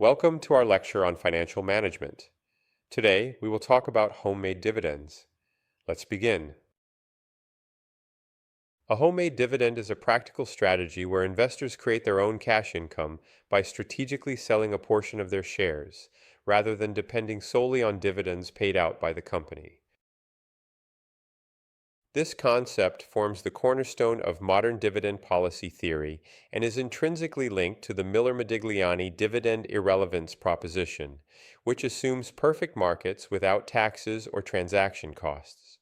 Welcome to our lecture on financial management. Today, we will talk about homemade dividends. Let's begin. A homemade dividend is a practical strategy where investors create their own cash income by strategically selling a portion of their shares, rather than depending solely on dividends paid out by the company. This concept forms the cornerstone of modern dividend policy theory and is intrinsically linked to the Modigliani dividend irrelevance proposition, which assumes perfect markets without taxes or transaction costs.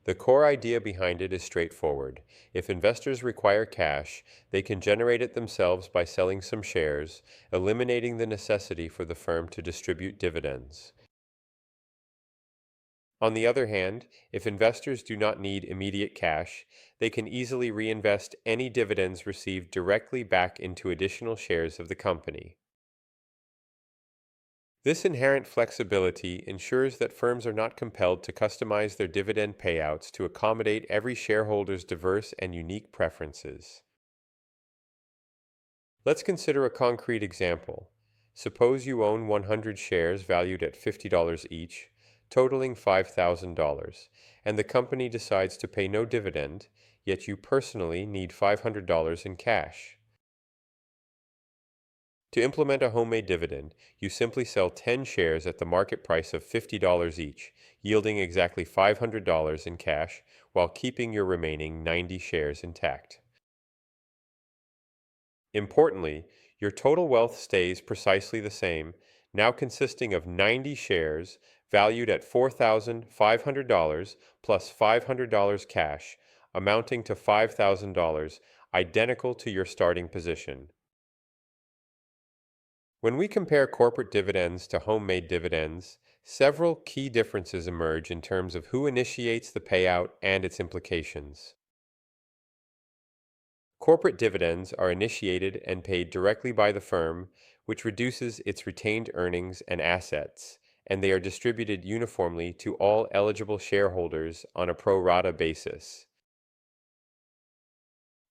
The core idea behind it is straightforward. If investors require cash, they can generate it themselves by selling some shares, eliminating the necessity for the firm to distribute dividends. On the other hand, if investors do not need immediate cash, they can easily reinvest any dividends received directly back into additional shares of the company. This inherent flexibility ensures that firms are not compelled to customize their dividend payouts to accommodate every shareholder's diverse and unique preferences. Let's consider a concrete example. Suppose you own 100 shares valued at $50 each, totaling $5,000, and the company decides to pay no dividend, yet you personally need $500 in cash. To implement a homemade dividend, you simply sell 10 shares at the market price of $50 each, yielding exactly $500 in cash while keeping your remaining 90 shares intact. Importantly, your total wealth stays precisely the same, now consisting of 90 shares valued at $4,500 plus $500 cash, amounting to $5,000, identical to your starting position. When we compare corporate dividends to homemade dividends, several key differences emerge in terms of who initiates the payout and its implications. Corporate dividends are initiated and paid directly by the firm, which reduces its retained earnings and assets, and they are distributed uniformly to all eligible shareholders on a pro rata basis.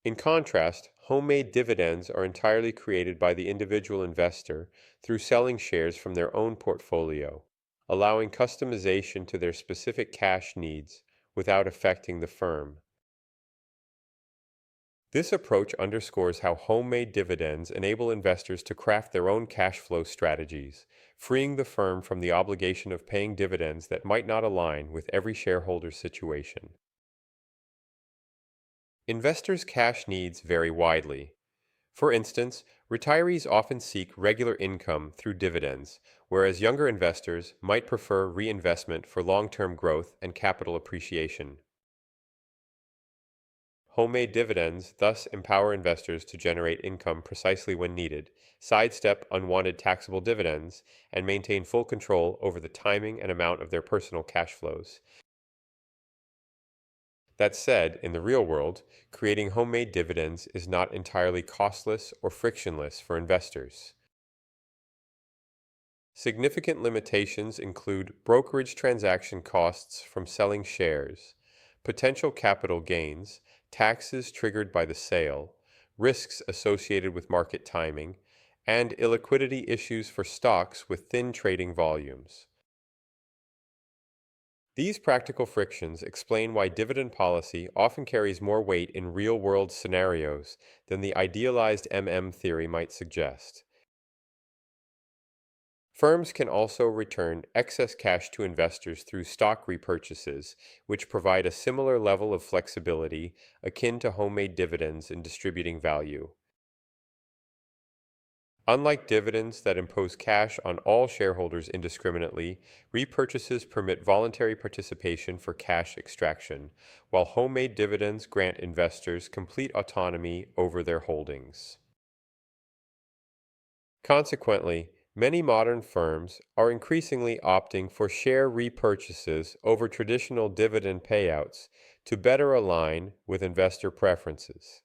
In contrast, homemade dividends are entirely created by the individual investor through selling shares from their own portfolio, allowing customization to their specific cash needs without affecting the firm. This approach underscores how homemade dividends enable investors to craft their own cash flow strategies, freeing the firm from the obligation of paying dividends that might not align with every shareholder's situation. Investors' cash needs vary widely. For instance, retirees often seek regular income through dividends, whereas younger investors might prefer reinvestment for long-term growth and capital appreciation. Homemade dividends thus empower investors to generate income precisely when needed, sidestep unwanted taxable dividends, and maintain full control over the timing and amount of their personal cash flows. That said, in the real world, creating homemade dividends is not entirely costless or frictionless for investors. Significant limitations include brokerage transaction costs from selling shares, potential capital gains, taxes triggered by the sale, risks associated with market timing, and illiquidity issues for stocks with thin trading volumes. These practical frictions explain why dividend policy often carries more weight in real-world scenarios than the idealized theory might suggest. Firms can also return excess cash to investors through stock repurchases, which provide a similar level of flexibility akin to homemade dividends in distributing value. Unlike dividends that impose cash on all shareholders indiscriminately, repurchases permit voluntary participation for cash extraction, while homemade dividends grant investors complete autonomy over their holdings. Consequently, many modern firms are increasingly opting for share repurchases over traditional dividend payouts to better align with investor preferences.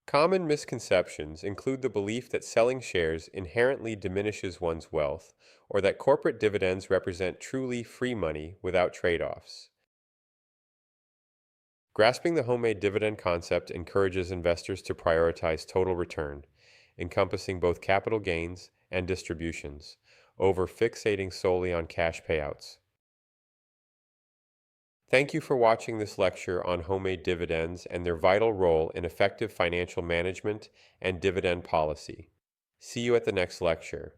Common misconceptions include the belief that selling shares inherently diminishes one's wealth, or that corporate dividends represent truly free money without trade-offs. Grasping the homemade dividend concept encourages investors to prioritize total return, encompassing both capital gains and distributions, over fixating solely on cash payouts. Thank you for watching this lecture on homemade dividends and their vital role in effective financial management and dividend policy. See you at the next lecture.